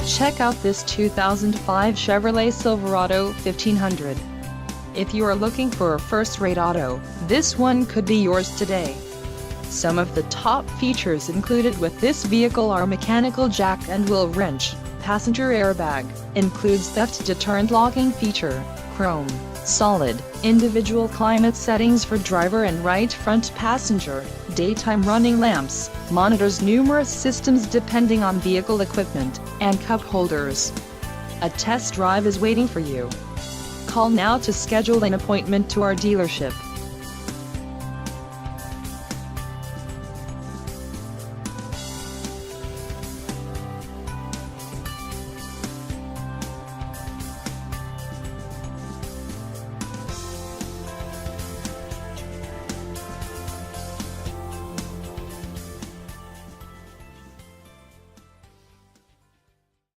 Check out this 2005 Chevrolet Silverado 1500. If you are looking for a first-rate auto, this one could be yours today. Some of the top features included with this vehicle are mechanical jack and wheel wrench, passenger airbag, includes theft deterrent locking feature, chrome, solid, individual climate settings for driver and right front passenger, daytime running lamps, monitors numerous systems depending on vehicle equipment, and cup holders. A test drive is waiting for you. Call now to schedule an appointment to our dealership.